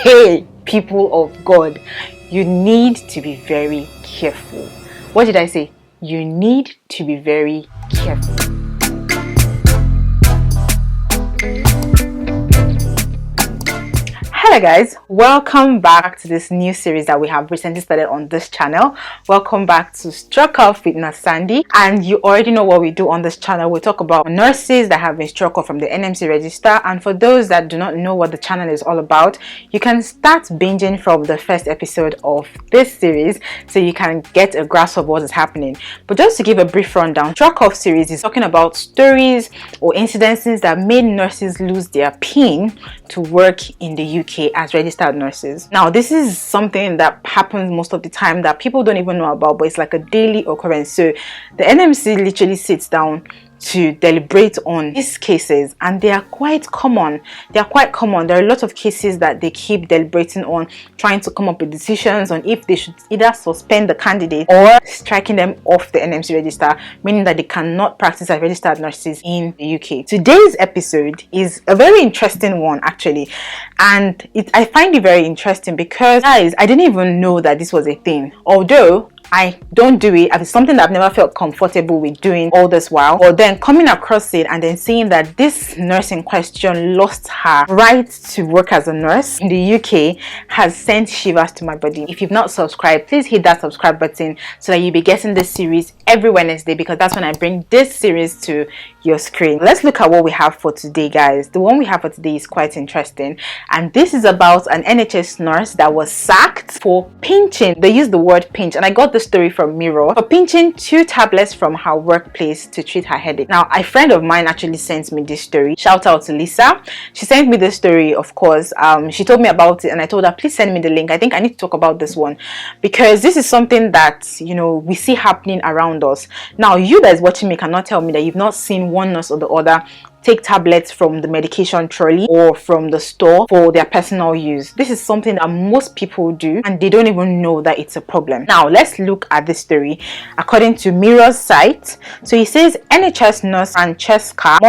Hey, people of God, you need to be very careful. What did I say? You need to be very careful. Hello guys, welcome back to this new series that we have recently started on this channel. Welcome back to Struck Off with Nurse Sandy, and you already know what we do on this channel. We talk about nurses that have been struck off from the NMC register, and for those that do not know what the channel is all about, you can start binging from the first episode of this series so you can get a grasp of what is happening. But just to give a brief rundown, Struck Off series is talking about stories or incidences that made nurses lose their pin to work in the UK as registered nurses. Now, this is something that happens most of the time that people don't even know about, but it's like a daily occurrence. So the NMC literally sits down to deliberate on these cases, and they are quite common. There are a lot of cases that they keep deliberating on, trying to come up with decisions on if they should either suspend the candidate or striking them off the NMC register, meaning that they cannot practice as registered nurses in the UK. Today's episode is a very interesting one actually, and I find it very interesting because, guys, I didn't even know that this was a thing. Although I don't do it, it's something that I've never felt comfortable with doing all this while. But then coming across it and then seeing that this nurse in question lost her right to work as a nurse in the UK has sent shivers to my body. If you've not subscribed, please hit that subscribe button so that you'll be getting this series every Wednesday, because that's when I bring this series to your screen. Let's look at what we have for today, guys. The one we have for today is quite interesting, and this is about an NHS nurse that was sacked for pinching. They use the word pinch, and I got the story from Mirror, for pinching 2 tablets from her workplace to treat her headache. Now, a friend of mine actually sent me this story. Shout out to Lisa. She sent me this story, of course. She told me about it, and I told her, please send me the link. I think I need to talk about this one because this is something that, you know, we see happening around us. Now, you that is watching me cannot tell me that you've not seen one nurse or the other take tablets from the medication trolley or from the store for their personal use. This is something that most people do, and they don't even know that it's a problem. Now, let's look at this story according to Mirror's site. So it says NHS nurse Francisca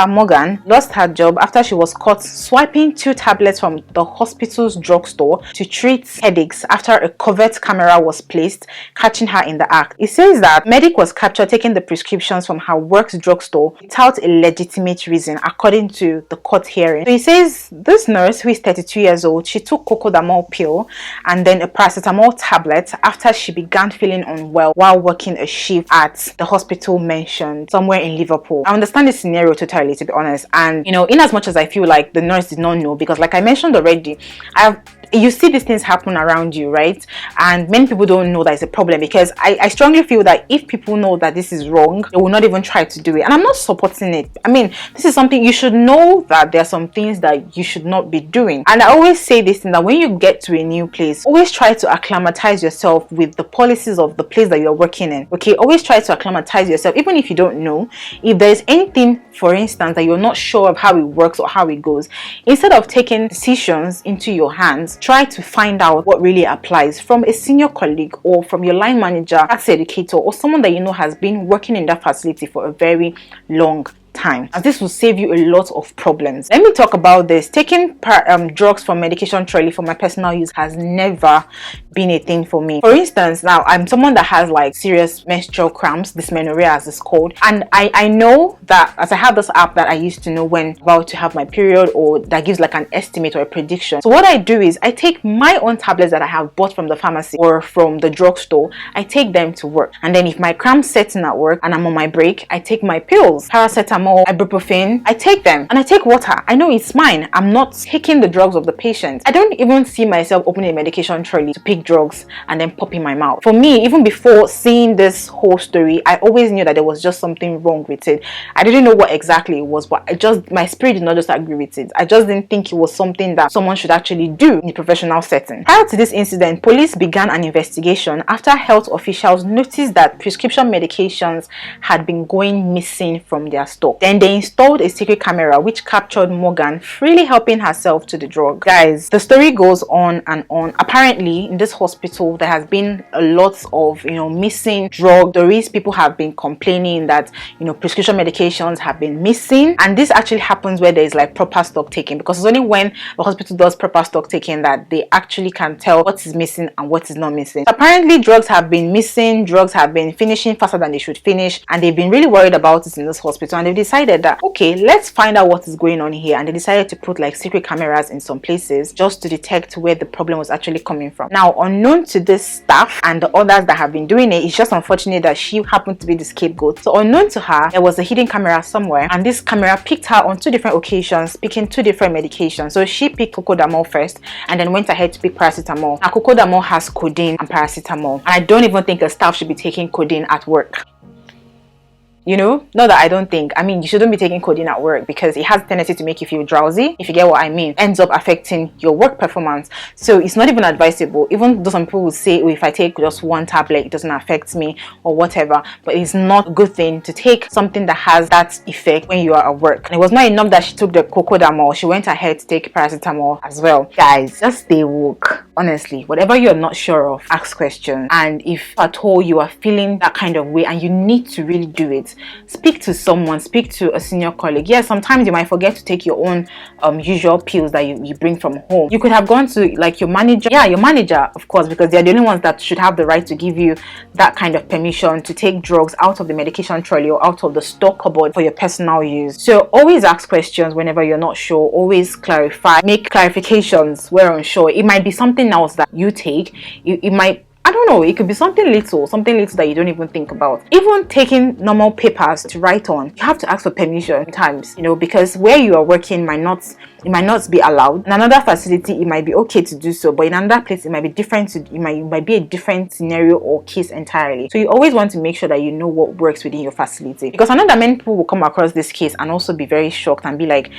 Morgan lost her job after she was caught swiping 2 tablets from the hospital's drugstore to treat headaches after a covert camera was placed, catching her in the act. It says that medic was captured taking the prescriptions from her work's drugstore without a legitimate reason, according to the court hearing. So he says this nurse, who is 32 years old, she took cocodamol pill and then a paracetamol tablet after she began feeling unwell while working a shift at the hospital mentioned somewhere in Liverpool. I understand this scenario totally, to be honest, and you know, in as much as I feel like the nurse did not know, because like I mentioned already, you see these things happen around you, right? And many people don't know that it's a problem, because I strongly feel that if people know that this is wrong, they will not even try to do it. And I'm not supporting it. I mean, this is something you should know, that there are some things that you should not be doing. And I always say this thing, that when you get to a new place, always try to acclimatize yourself with the policies of the place that you're working in. Okay, always try to acclimatize yourself, even if you don't know. If there's anything, for instance, that you're not sure of how it works or how it goes, instead of taking decisions into your hands, try to find out what really applies from a senior colleague or from your line manager, tax educator, or someone that you know has been working in that facility for a very long time, and this will save you a lot of problems. Let me talk about this. Taking drugs from medication trolley for my personal use has never been a thing for me. For instance, now I'm someone that has like serious menstrual cramps, dysmenorrhea as it's called, and I know that, as I have this app that I used to know when about to have my period, or that gives like an estimate or a prediction. So what I do is I take my own tablets that I have bought from the pharmacy or from the drugstore. I take them to work, and then if my cramps set in at work and I'm on my break, I take my pills, paracetamol, ibuprofen. I take them, and I take water. I know it's mine. I'm not taking the drugs of the patient. I don't even see myself opening a medication trolley to pick drugs and then pop in my mouth. For me, even before seeing this whole story, I always knew that there was just something wrong with it. I didn't know what exactly it was, but my spirit did not just agree with it. I just didn't think it was something that someone should actually do in a professional setting. Prior to this incident, police began an investigation after health officials noticed that prescription medications had been going missing from their stock. door. Then they installed a secret camera which captured Morgan freely helping herself to the drug. Guys, the story goes on and on. Apparently in this hospital there has been a lot of missing drug stories. People have been complaining that prescription medications have been missing, and this actually happens where there is like proper stock taking, because it's only when the hospital does proper stock taking that they actually can tell what is missing and what is not missing. So apparently drugs have been missing, drugs have been finishing faster than they should finish, and they've been really worried about it in this hospital, and they've decided that okay, let's find out what is going on here. And they decided to put like secret cameras in some places just to detect where the problem was actually coming from. Now, unknown to this staff and the others that have been doing it, it's just unfortunate that she happened to be the scapegoat. So unknown to her, there was a hidden camera somewhere, and this camera picked her on 2 different occasions picking 2 different medications. So she picked cocodamol first and then went ahead to pick paracetamol. Now cocodamol has codeine and paracetamol, and I don't even think a staff should be taking codeine at work. Not that I don't think, I mean, you shouldn't be taking codeine at work because it has a tendency to make you feel drowsy, if you get what I mean. Ends up affecting your work performance. So it's not even advisable, even though some people will say, oh, if I take just 1 tablet it doesn't affect me or whatever, but it's not a good thing to take something that has that effect when you are at work. And it was not enough that she took the cocodamol, she went ahead to take paracetamol as well. Guys, just stay woke. Honestly, whatever you're not sure of, ask questions. And if at all you are feeling that kind of way and you need to really do it, speak to someone, speak to a senior colleague. Yes, sometimes you might forget to take your own usual pills that you bring from home. You could have gone to like your manager. Yeah, your manager, of course, because they're the only ones that should have the right to give you that kind of permission to take drugs out of the medication trolley or out of the stock cupboard for your personal use. So always ask questions whenever you're not sure. Always clarify, make clarifications where unsure. It might be something else that you take. It might, I don't know, it could be something little that you don't even think about. Even taking normal papers to write on, you have to ask for permission sometimes, because where you are working might not be allowed. In another facility it might be okay to do so, but in another place it might be different. It might be a different scenario or case entirely. So you always want to make sure that you know what works within your facility, because I know that many people will come across this case and also be very shocked and be like,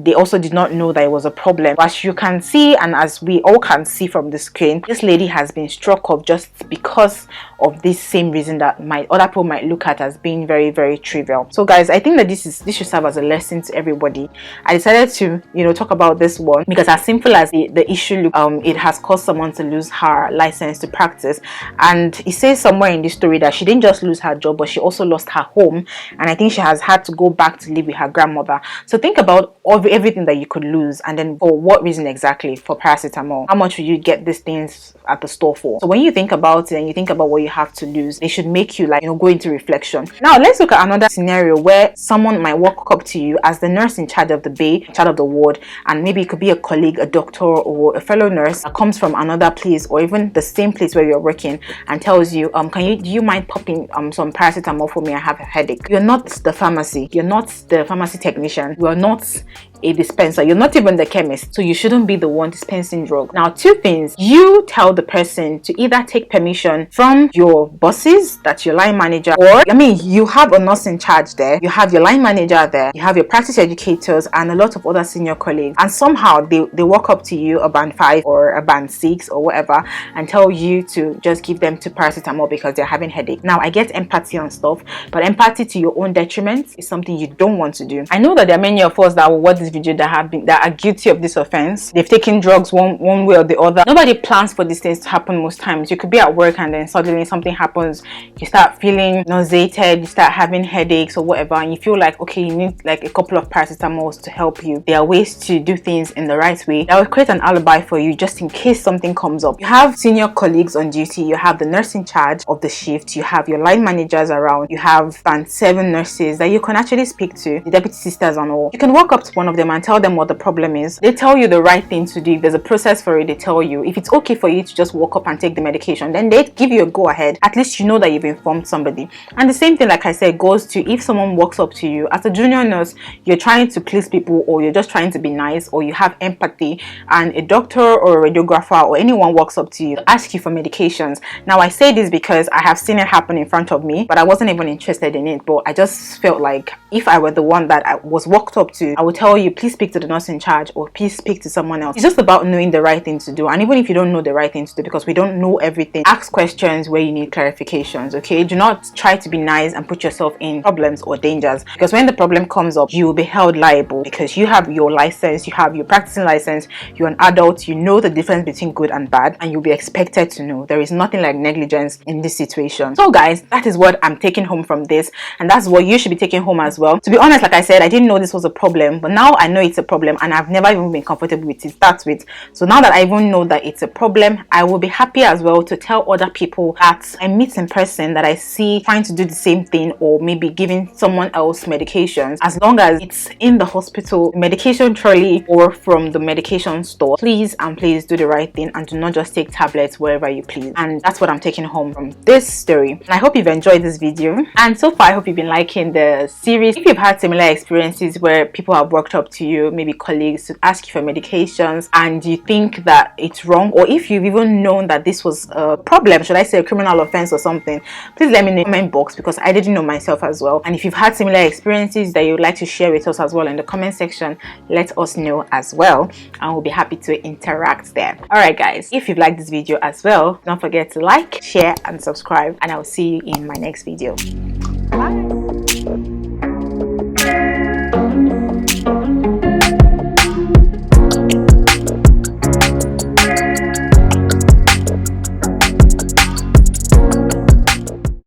they also did not know that it was a problem. As you can see, and as we all can see from the screen, this lady has been struck off just because of this same reason that other people might look at as being very, very trivial. So guys, I think that this should serve as a lesson to everybody. I decided to talk about this one because as simple as the issue look, it has caused someone to lose her license to practice. And it says somewhere in this story that she didn't just lose her job, but she also lost her home, and I think she has had to go back to live with her grandmother. So think about everything that you could lose, and then for what reason exactly? For paracetamol. How much would you get these things at the store for? So when you think about it and you think about what you have to lose, it should make you go into reflection. Now let's look at another scenario where someone might walk up to you as the nurse in charge of the bay, in charge of the ward, and maybe it could be a colleague, a doctor, or a fellow nurse that comes from another place or even the same place where you're working, and tells you, do you mind popping some paracetamol for me? I have a headache. You're not the pharmacy, you're not the pharmacy technician, you're not a dispenser, you're not even the chemist, so you shouldn't be the one dispensing drug. Now 2 things: you tell the person to either take permission from your bosses, that's your line manager, or you have a nurse in charge there, you have your line manager there, you have your practice educators and a lot of other senior colleagues, and somehow they walk up to you, a band 5 or a band 6 or whatever, and tell you to just give them 2 paracetamol because they're having headache. Now I get empathy and stuff, but empathy to your own detriment is something you don't want to do. I know that there are many of us that will watch this video that are guilty of this offense. They've taken drugs one way or the other. Nobody plans for these things to happen most times. You could be at work and then suddenly something happens, you start feeling nauseated, you start having headaches or whatever, and you feel like, okay, you need like a couple of paracetamols to help you. There are ways to do things in the right way that will create an alibi for you just in case something comes up. You have senior colleagues on duty, you have the nurse in charge of the shift, you have your line managers around, you have band 7 nurses that you can actually speak to, the deputy sisters and all. You can walk up to one of them and tell them what the problem is. They tell you the right thing to do. If there's a process for it, they tell you. If it's okay for you to just walk up and take the medication, then they give you a go ahead. At least you know that you've informed somebody. And the same thing, like I said, goes to if someone walks up to you as a junior nurse, you're trying to please people, or you're just trying to be nice, or you have empathy, and a doctor or a radiographer or anyone walks up to you, ask you for medications. Now I say this because I have seen it happen in front of me, but I wasn't even interested in it. But I just felt like if I were the one that I was walked up to, I would tell you you, please speak to the nurse in charge or please speak to someone else. It's just about knowing the right thing to do. And even if you don't know the right thing to do, because we don't know everything, ask questions where you need clarifications. Okay, do not try to be nice and put yourself in problems or dangers, because when the problem comes up, you will be held liable, because you have your license, you have your practicing license, you're an adult, you know the difference between good and bad, and you'll be expected to know. There is nothing like negligence in this situation. So guys, that is what I'm taking home from this, and that's what you should be taking home as well. To be honest, like I said, I didn't know this was a problem, but now I know it's a problem, and I've never even been comfortable with it. Start with. So now that I even know that it's a problem, I will be happy as well to tell other people that I meet in person, that I see trying to do the same thing, or maybe giving someone else medications, as long as it's in the hospital medication trolley or from the medication store. Please and please do the right thing and do not just take tablets wherever you please. And that's what I'm taking home from this story. And I hope you've enjoyed this video, and so far I hope you've been liking the series. If you've had similar experiences where people have walked up to you, maybe colleagues, to ask you for medications, and you think that it's wrong, or if you've even known that this was a problem, should I say a criminal offense or something, please let me know in the comment box, because I didn't know myself as well. And if you've had similar experiences that you'd like to share with us as well in the comment section, let us know as well, and we'll be happy to interact there. Alright guys, if you've liked this video as well, don't forget to like, share and subscribe, and I'll see you in my next video. Bye.